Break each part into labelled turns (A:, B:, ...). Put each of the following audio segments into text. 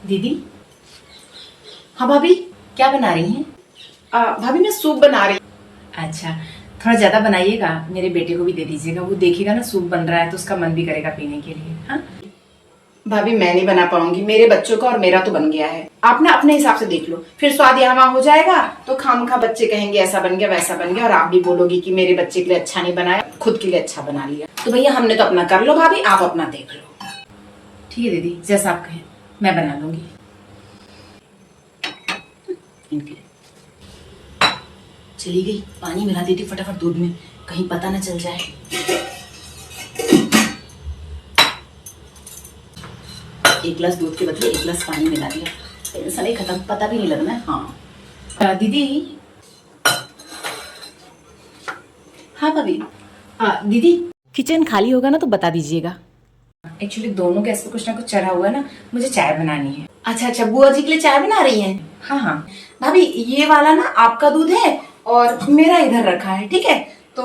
A: दीदी। हाँ भाभी, क्या बना रही हैं?
B: भाभी मैं सूप बना रही हूँ।
A: अच्छा, थोड़ा ज्यादा बनाइएगा, मेरे बेटे को भी दे दीजिएगा। वो देखेगा ना सूप बन रहा है तो उसका मन भी करेगा पीने के लिए। हाँ
B: भाभी मैं नहीं बना पाऊंगी, मेरे बच्चों का और मेरा तो बन गया है। आप ना अपने हिसाब से देख लो, फिर स्वाद यहाँ वहाँ हो जाएगा तो खामखा बच्चे कहेंगे ऐसा बन गया वैसा बन गया, और आप भी बोलोगी कि मेरे बच्चे के लिए अच्छा नहीं बनाया, खुद के लिए अच्छा बना लिया। तो भैया हमने तो अपना कर लो, भाभी आप अपना देख लो।
A: ठीक है दीदी, जैसा आप कहें मैं बना लूंगी। चली गई, पानी मिला देती फटाफट दूध में, कहीं पता न चल जाए। एक गिलास दूध के बदले 1 गिलास पानी मिला दिया, टेंशन ही खत्म, पता भी नहीं लगना है। हाँ दीदी। हाँ भाभी। दीदी, किचन खाली होगा ना तो बता दीजिएगा। एक्चुअली दोनों गैस पे कुछ ना कुछ चढ़ा हुआ है ना, मुझे चाय बनानी है।
B: अच्छा, बुआ जी के लिए चाय बना रही हैं?
A: हाँ।
B: भाभी ये वाला ना आपका दूध है और मेरा इधर रखा है, ठीक है? तो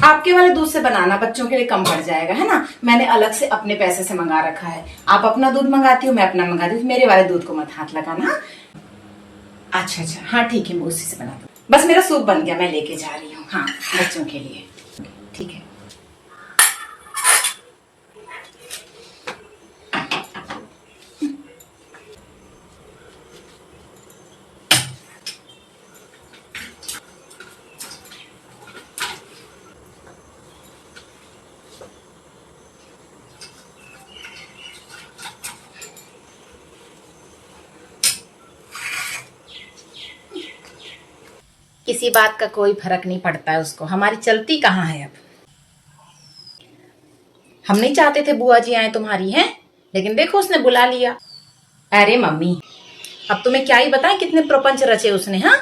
B: आपके वाले दूध से बनाना, बच्चों के लिए कम पड़ जाएगा, है ना? मैंने अलग से अपने पैसे से मंगा रखा है। आप अपना दूध मंगाती हो, मैं अपना मंगाती हूँ, मेरे वाले दूध को मत हाथ लगाना।
A: अच्छा, हाँ ठीक है, मैं उसी से बना दूँ।
B: बस मेरा सूप बन गया, मैं लेके जा रही हूँ। हाँ, बच्चों के लिए।
A: ठीक है। किसी बात का कोई फर्क नहीं पड़ता है उसको, हमारी चलती कहाँ है। अब हम नहीं चाहते थे बुआ जी आए तुम्हारी, हैं, लेकिन देखो उसने बुला लिया। अरे मम्मी, अब तुम्हें क्या ही बताएं कितने प्रपंच रचे उसने। हाँ,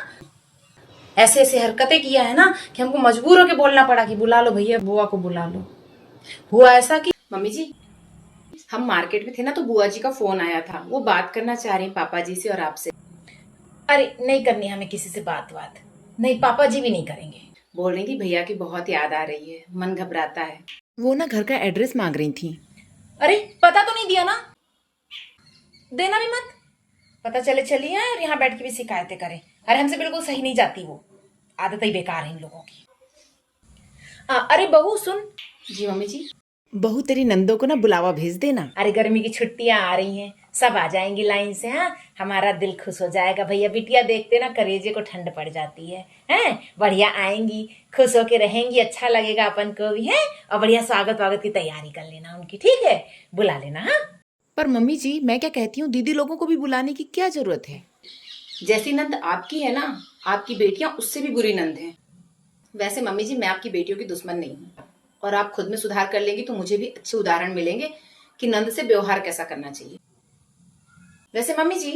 A: ऐसे ऐसे हरकतें किया है ना कि हमको मजबूर होके बोलना पड़ा कि बुला लो भैया, बुआ को बुला लो। हुआ ऐसा कि
B: मम्मी जी, हम मार्केट में थे ना तो बुआ जी का फोन आया था, वो बात करना चाह रही हैं पापा जी से और आपसे।
A: अरे नहीं करनी हमें किसी से बात, नहीं, पापा जी भी नहीं करेंगे।
B: बोल रही थी भैया की बहुत याद आ रही है, मन घबराता है।
A: वो ना घर का एड्रेस मांग रही थी। अरे पता तो नहीं दिया ना, देना भी मत, पता चले चली आए और यहाँ बैठ के भी शिकायतें करें। अरे हमसे बिल्कुल सही नहीं जाती वो, आदत ही बेकार है इन लोगों की। अरे बहू सुन।
B: जी मम्मी जी।
A: बहू तेरी नंदों को ना बुलावा भेज देना। अरे गर्मी की छुट्टियां आ रही हैं, सब आ जाएंगी लाइन से। हाँ, हमारा दिल खुश हो जाएगा भैया, बिटिया देखते ना करेजे को ठंड पड़ जाती है। हैं, बढ़िया आएंगी, खुश होके रहेंगी, अच्छा लगेगा अपन को भी है। और बढ़िया स्वागत वागत की तैयारी कर लेना उनकी, ठीक है? बुला लेना। हाँ, पर मम्मी जी मैं क्या कहती हूँ, दीदी लोगों को भी बुलाने की क्या जरूरत है?
B: जैसी नंद आपकी है ना, आपकी बेटियां उससे भी बुरी नंद हैं। वैसे मम्मी जी मैं आपकी बेटियों की दुश्मन नहीं हूँ, और आप खुद में सुधार कर लेंगी तो मुझे भी अच्छे उदाहरण मिलेंगे कि नंद से व्यवहार कैसा करना चाहिए। वैसे मम्मी जी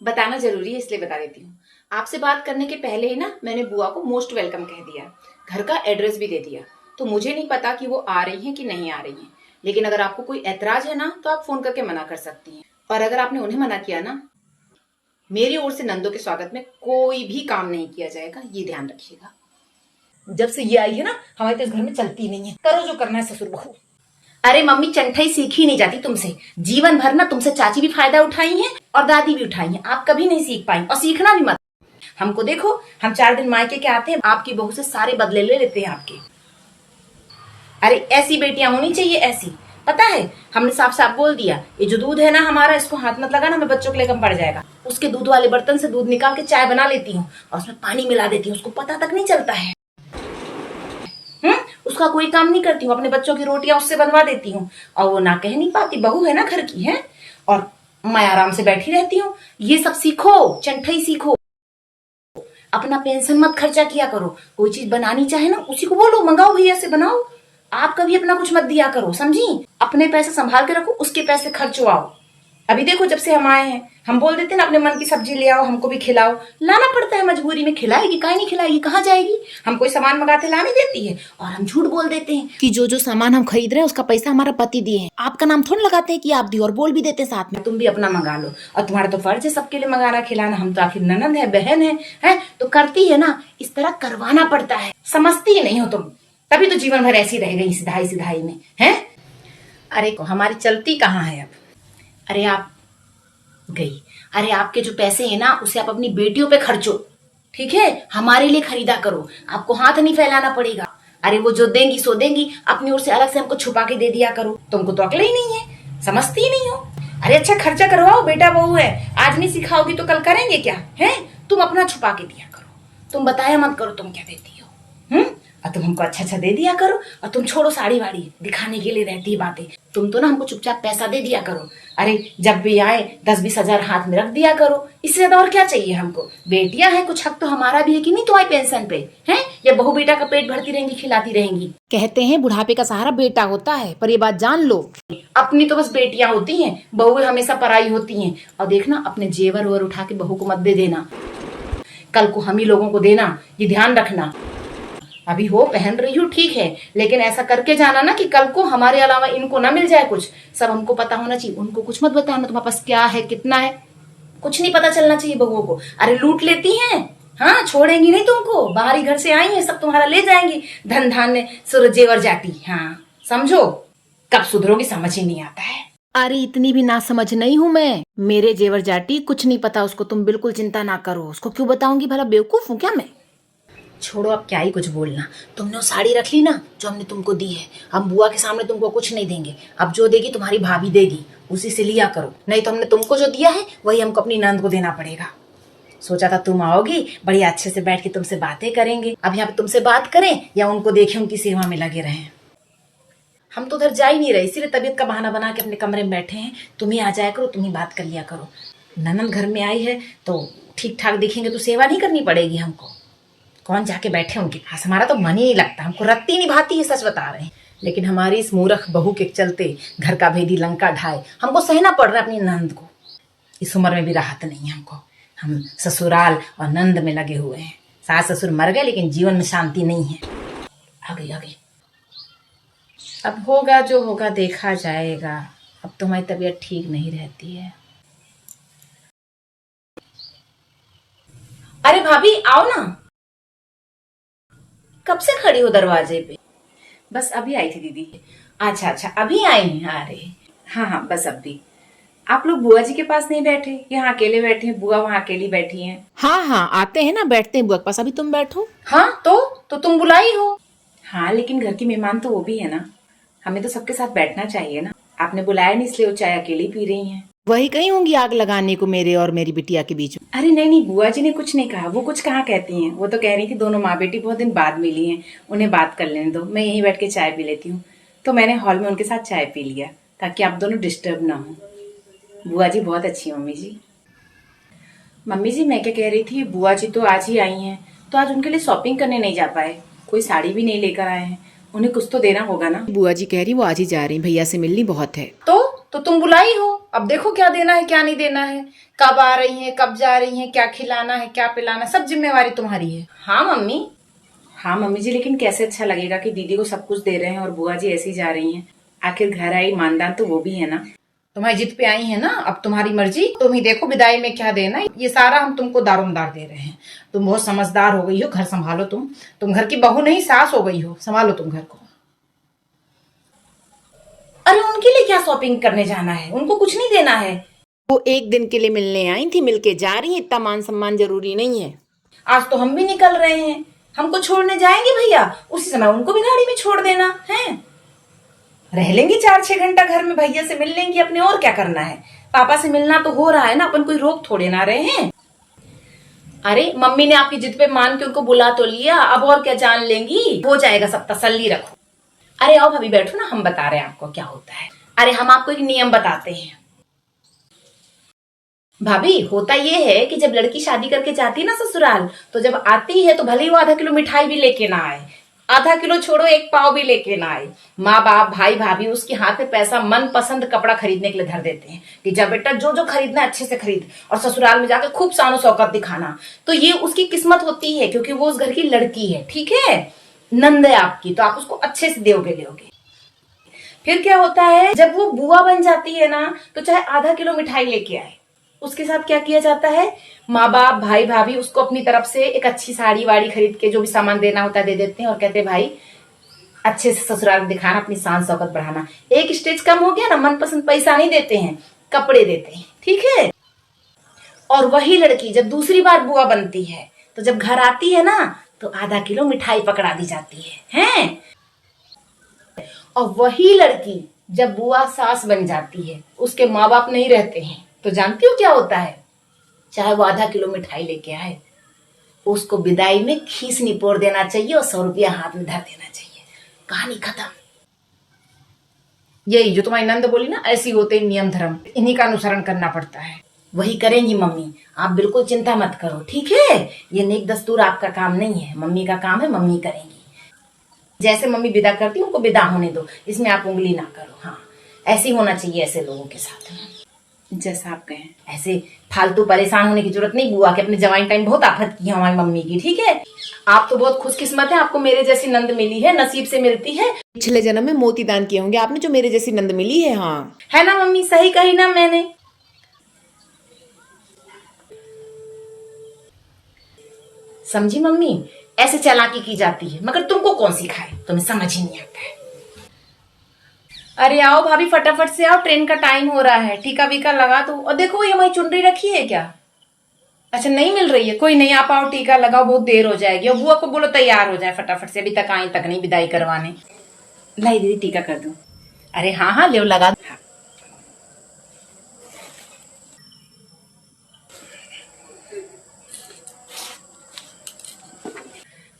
B: बताना जरूरी है इसलिए बता देती हूँ, आपसे बात करने के पहले ही ना मैंने बुआ को मोस्ट वेलकम कह दिया, घर का एड्रेस भी दे दिया। तो मुझे नहीं पता कि वो आ रही हैं कि नहीं आ रही हैं, लेकिन अगर आपको कोई ऐतराज है ना तो आप फोन करके मना कर सकती हैं। और अगर आपने उन्हें मना किया ना, मेरी ओर से नंदों के स्वागत में कोई भी काम नहीं किया जाएगा, ये ध्यान रखिएगा।
A: जब से ये आई है ना, हमारे तो इस घर में चलती नहीं है, करो जो करना है ससुर बहू।
B: अरे मम्मी चंठाई सीखी नहीं जाती तुमसे, जीवन भर ना तुमसे चाची भी फायदा उठाई है और दादी भी उठाई है, आप कभी नहीं सीख पाई और सीखना भी मत। हमको देखो, हम 4 दिन मायके के आते हैं, आपकी बहू से सारे बदले ले लेते हैं आपके। अरे ऐसी बेटियां होनी चाहिए, ऐसी। पता है हमने साफ साफ बोल दिया, ये जो दूध है ना हमारा, इसको हाथ मत लगाना, हमें बच्चों के लिए कम पड़ जाएगा। उसके दूध वाले बर्तन से दूध निकाल के चाय बना लेती हूँ और उसमें पानी मिला देती हूँ, उसको पता तक नहीं चलता है। उसका कोई काम नहीं करती हूँ, अपने बच्चों की रोटियां उससे बनवा देती हूँ, और वो ना कह नहीं पाती, बहू है ना घर की, है, और मैं आराम से बैठी रहती हूँ। ये सब सीखो, चंठाई सीखो। अपना पेंशन मत खर्चा किया करो, कोई चीज बनानी चाहे ना उसी को बोलो मंगाओ भैया से बनाओ, आप कभी अपना कुछ मत दिया करो, समझी? अपने पैसे संभाल के रखो, उसके पैसे खर्चवाओ। अभी देखो जब से हम आए हैं, हम बोल देते ना अपने मन की सब्जी ले आओ, हमको भी खिलाओ, लाना पड़ता है मजबूरी में। खिलाएगी काहे नहीं खिलाएगी, कहाँ जाएगी? हम कोई सामान मंगाते लाने देती है, और हम झूठ बोल देते हैं कि जो जो सामान हम खरीद रहे हैं उसका पैसा हमारा पति दिए हैं, आपका नाम थोड़ा लगाते हैं कि आप दिए, और बोल भी देते साथ में तुम भी अपना मंगा लो। और तुम्हारा तो फर्ज है सबके लिए मंगाना खिलाना, हम तो आखिर ननद है, बहन है तो करती है ना, इस तरह करवाना पड़ता है। समझती ही नहीं हो तुम, तभी तो जीवन भर ऐसी रह गई सिधाई सिधाई में, है। अरे हमारी चलती कहाँ है अब? अरे आप गई। अरे आपके जो पैसे हैं ना उसे आप अपनी बेटियों पे खर्चो, ठीक है, हमारे लिए खरीदा करो, आपको हाथ नहीं फैलाना पड़ेगा। अरे वो जो देंगी सो देंगी, अपनी ओर से अलग से हमको छुपा के दे दिया करो। तुमको तो अकल ही नहीं है, समझती ही नहीं हो। अरे अच्छा खर्चा करवाओ, बेटा बहू है, आज नहीं सिखाओगी तो कल करेंगे क्या है। तुम अपना छुपा के दिया करो, तुम बताया मत करो तुम क्या देती हो। और तुम हमको अच्छा अच्छा दे दिया करो। और तुम छोड़ो साड़ी वाड़ी दिखाने के लिए रहती है बातें, तुम तो ना हमको चुपचाप पैसा दे दिया करो। अरे जब भी आए 10-20 हजार हाथ में रख दिया करो, इससे ज्यादा और क्या चाहिए हमको। बेटियां हैं, कुछ हक तो हमारा भी है कि नहीं तुम्हारी पेंशन पे है, या बहू बेटा का पेट भरती रहेंगी खिलाती रहेंगी।
A: कहते हैं बुढ़ापे का सहारा बेटा होता है, पर ये बात जान लो,
B: अपनी तो बस बेटियां होती हैं, बहुएं हमेशा पराई होती हैं। और देखना अपने जेवर वेवर उठा के बहू को मत दे देना, कल को हम ही लोगों को देना, ये ध्यान रखना। अभी हो पहन रही हो ठीक है, लेकिन ऐसा करके जाना ना कि कल को हमारे अलावा इनको ना मिल जाए कुछ, सब हमको पता होना चाहिए। उनको कुछ मत बताना तुम्हारे पास क्या है कितना है, कुछ नहीं पता चलना चाहिए बहुओं को। अरे लूट लेती हैं, हाँ छोड़ेंगी नहीं तुमको, बाहरी घर से आई है सब तुम्हारा ले जाएंगी, धन धान्य सुर जेवर जाती। हाँ समझो, कब सुधरोगी समझ ही नहीं आता है।
A: अरे इतनी भी ना समझ नहीं हूँ मैं, मेरे जेवर जाटी कुछ नहीं पता उसको, तुम बिल्कुल चिंता ना करो। उसको क्यों बताऊंगी, भला बेवकूफ हूँ क्या मैं।
B: छोड़ो अब क्या ही कुछ बोलना, तुमने वो साड़ी रख ली ना जो हमने तुमको दी है, हम बुआ के सामने तुमको कुछ नहीं देंगे। अब जो देगी तुम्हारी भाभी देगी, उसी से लिया करो, नहीं तो हमने तुमको जो दिया है वही हमको अपनी नंद को देना पड़ेगा। सोचा था तुम आओगी, बढ़िया अच्छे से बैठ के तुमसे बातें करेंगे। अब यहाँ पे तुमसे बात करें या उनको देखें उनकी सेवा में लगे रहें। हम तो उधर जा ही नहीं रहे, इसीलिए तबीयत का बहाना बना के अपने कमरे में बैठे हैं। तुम ही आ जाया करो, तुम ही बात कर लिया करो। ननद घर में आई है तो ठीक ठाक दिखेंगे तो सेवा नहीं करनी पड़ेगी हमको। कौन जाके बैठे उनके पास, हमारा तो मन ही नहीं लगता, हमको रत्ती निभाती है, सच बता रहे हैं। लेकिन हमारी इस मूर्ख बहू के चलते घर का भेदी लंका ढाए हमको सहना पड़ रहा है अपनी नंद को। इस उम्र में भी राहत नहीं है हमको, हम ससुराल और नंद में लगे हुए हैं। सास ससुर मर गए लेकिन जीवन में शांति नहीं है। आ गई। अब होगा जो होगा देखा जाएगा। अब तो हमारी तबीयत ठीक नहीं रहती है। अरे भाभी आओ ना, कब से खड़ी हो दरवाजे पे। बस अभी आई थी दीदी। अच्छा अभी आई हैं। अरे हाँ बस अभी। आप लोग बुआ जी के पास नहीं बैठे, यहाँ अकेले बैठे हैं, बुआ वहाँ अकेली बैठी हैं।
A: हाँ आते हैं ना, बैठते हैं बुआ के पास, अभी तुम बैठो।
B: हाँ तो तुम बुलाई हो। हाँ लेकिन घर की मेहमान तो वो भी है ना, हमें तो सबके साथ बैठना चाहिए ना। आपने बुलाया नहीं इसलिए वो चाय अकेली पी रही हैं।
A: वही कहीं होंगी आग लगाने को मेरे और मेरी बिटिया के बीच में।
B: अरे नहीं बुआ जी ने कुछ नहीं कहा, वो कुछ कहाँ कहती हैं। वो तो कह रही थी दोनों माँ बेटी बहुत दिन बाद मिली हैं, उन्हें बात कर लेने दो, मैं यहीं बैठ के चाय पी लेती हूँ। तो मैंने हॉल में उनके साथ चाय पी लिया ताकि आप दोनों डिस्टर्ब ना हो। बुआ जी बहुत अच्छी है मम्मी जी मैं क्या कह रही थी, बुआ जी तो आज ही आई हैं, तो आज उनके लिए शॉपिंग करने नहीं जा पाए, कोई साड़ी भी नहीं लेकर आए हैं, उन्हें कुछ तो देना होगा ना।
A: बुआ जी कह रही वो आज ही जा रही, भैया से मिलनी बहुत है।
B: तो तुम बुलाई हो, अब देखो क्या देना है क्या नहीं देना है, कब आ रही हैं कब जा रही हैं, क्या खिलाना है क्या पिलाना, सब जिम्मेवारी तुम्हारी है। हाँ मम्मी जी, लेकिन कैसे अच्छा लगेगा कि दीदी को सब कुछ दे रहे हैं और बुआ जी ऐसी जा रही हैं। आखिर घर आई मानदान तो वो भी है ना। तुम्हारी जिद पे आई है ना, अब तुम्हारी मर्जी, तुम ही देखो विदाई में क्या देना है। ये सारा हम तुमको दारोमदार दे रहे हैं। तुम बहुत समझदार हो गई हो, घर संभालो। तुम घर की बहू नहीं सास हो गई हो, संभालो तुम घर को। अरे उनके लिए क्या शॉपिंग करने जाना है, उनको कुछ नहीं देना है।
A: वो एक दिन के लिए मिलने आई थी, मिलके जा रही है, इतना मान सम्मान जरूरी नहीं है।
B: आज तो हम भी निकल रहे हैं, हमको छोड़ने जाएंगे भैया, उसी समय उनको भी गाड़ी में छोड़ देना है। रह लेंगी 4-6 घंटा घर में, भैया से मिल लेंगी अपने, और क्या करना है। पापा से मिलना तो हो रहा है ना, अपन कोई रोक थोड़े ना रहे हैं। अरे मम्मी ने आपकी जिद पे मान के उनको बुला तो लिया, अब और क्या जान लेंगी, हो जाएगा सब, तसल्ली रखो। अरे आओ भाभी बैठो ना, हम बता रहे हैं आपको क्या होता है। अरे हम आपको एक नियम बताते हैं भाभी। होता ये है कि जब लड़की शादी करके जाती है ना ससुराल, तो जब आती है तो भले ही वो आधा किलो मिठाई भी लेके ना आए, आधा किलो छोड़ो 1 पाव भी लेके ना आए, माँ बाप भाई भाभी उसके हाथ में पैसा मन पसंद कपड़ा खरीदने के लिए धर देते हैं कि जब बेटा जो जो खरीदना अच्छे से खरीद, और ससुराल में जाकर खूब शानो शौकत दिखाना। तो ये उसकी किस्मत होती है, क्योंकि वो उस घर की लड़की है, ठीक है, नंद है आपकी, तो आप उसको अच्छे से दोगे। फिर क्या होता है, जब वो बुआ बन जाती है ना, तो चाहे आधा किलो मिठाई लेके आए, उसके साथ क्या किया जाता है, माँ बाप भाई भाभी उसको अपनी तरफ से एक अच्छी साड़ी वाड़ी खरीद के जो भी सामान देना होता है दे देते हैं, और कहते हैं भाई अच्छे से ससुराल दिखाना, अपनी शान शौकत बढ़ाना। एक स्टेज कम हो गया ना, मनपसंद पैसा नहीं देते हैं, कपड़े देते हैं, ठीक है। और वही लड़की जब दूसरी बार बुआ बनती है तो जब घर आती है ना तो आधा किलो मिठाई पकड़ा दी जाती है हैं? और वही लड़की जब बुआ सास बन जाती है, उसके माँ बाप नहीं रहते हैं, तो जानती हो क्या होता है? चाहे वो आधा किलो मिठाई लेके आए, उसको विदाई में खीस निपोड़ देना चाहिए और 100 रुपया हाथ में धर देना चाहिए। कहानी खत्म। यही जो तुम्हारी नंद बोली ना, ऐसी होते हैं नियम धर्म, इन्हीं का अनुसरण करना पड़ता है। वही करेंगी मम्मी, आप बिल्कुल चिंता मत करो, ठीक है? ये नेक दस्तूर आपका काम नहीं है, मम्मी का काम है, मम्मी करेंगी। जैसे मम्मी विदा करती है उनको विदा होने दो, इसमें आप उंगली ना करो। हाँ, ऐसे ही होना चाहिए ऐसे लोगों के साथ।
C: जैसा आप कहें।
B: ऐसे फालतू परेशान होने की जरूरत नहीं। बुआ के अपने जवाइन टाइम बहुत आफत की है हमारी मम्मी की, ठीक है? आप तो बहुत खुशकिस्मत है, आपको मेरे जैसी नंद मिली है, नसीब से मिलती है।
A: पिछले जन्म में मोती दान किए होंगे आपने जो मेरे जैसी नंद मिली है। हाँ,
B: है ना मम्मी, सही कही ना मैंने? समझी मम्मी? ऐसे चालाकी की जाती है, मगर तुमको कौन सिखाए? तुम्हें समझ ही नहीं आता है। अरे आओ भाभी, फटाफट से आओ, ट्रेन का टाइम हो रहा है। टीका वीका लगा दो। और देखो ये हमारी चुनरी रखी है क्या? अच्छा, नहीं मिल रही है? कोई नहीं, आप आओ, टीका लगाओ, बहुत देर हो जाएगी। और बुआ को बोलो तैयार हो जाए फटाफट से, अभी तक आई तक नहीं विदाई करवाने।
C: लाई दीदी, टीका कर दूं?
B: अरे हाँ हाँ, ले लगा दो।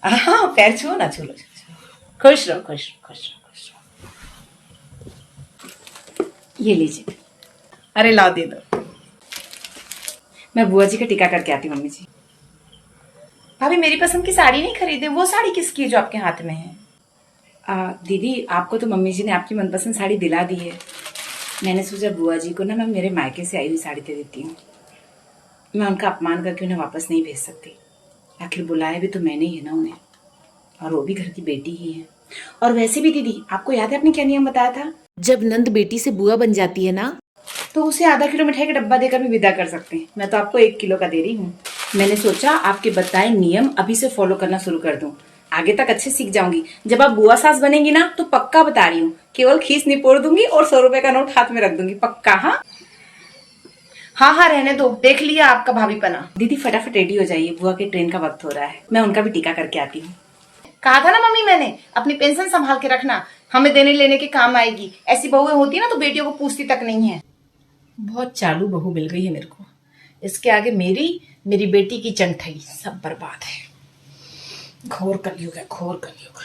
B: हाँ, पैर छुओ ना, छू लो। खुश रहो, खुश रहो, खुश रहो, खुश रहो।
C: ये लीजिए।
B: अरे लाओ, दे दो।
C: मैं बुआ जी का टीका करके आती हूँ मम्मी जी।
B: भाभी मेरी पसंद की साड़ी नहीं खरीदे? वो साड़ी किसकी है जो आपके हाथ में है?
C: दीदी, आपको तो मम्मी जी ने आपकी मनपसंद साड़ी दिला दी है। मैंने सोचा बुआ जी को ना मैं मेरे मायके से आई हुई साड़ी दे देती हूँ। मैं उनका अपमान करके उन्हें वापस नहीं भेज सकती। आखिर बुलाया भी तो मैंने ही है ना उन्हें, और वो भी घर की बेटी ही है। और वैसे भी दीदी, आपको याद है आपने क्या नियम बताया था?
A: जब नंद बेटी से बुआ बन जाती है ना,
C: तो उसे आधा किलो मिठाई का डब्बा देकर भी विदा कर सकते हैं। मैं तो आपको 1 किलो का दे रही हूँ। मैंने सोचा आपके बताए नियम अभी से फॉलो करना शुरू कर दूं, आगे तक अच्छे सीख जाऊंगी। जब आप बुआ सास बनेंगी ना तो पक्का बता रही हूँ, केवल खीस निपोड़ दूंगी और 100 रुपए का नोट हाथ में रख दूंगी, पक्का। हाँ
B: हाँ हाँ, रहने दो, देख लिया आपका भाभीपना।
C: दीदी, फटाफट रेडी हो जाइए, बुआ के ट्रेन का वक्त हो रहा है। मैं उनका भी टीका करके आती हूँ।
B: कहा था ना मम्मी मैंने, अपनी पेंशन संभाल के रखना, हमें देने लेने के काम आएगी। ऐसी बहुएं होती है ना तो बेटियों को पूछती तक नहीं है। बहुत चालू बहू मिल गई है मेरे को। इसके आगे मेरी बेटी की चंठई सब बर्बाद है। घोर कलयुग है, घोर कलयुग।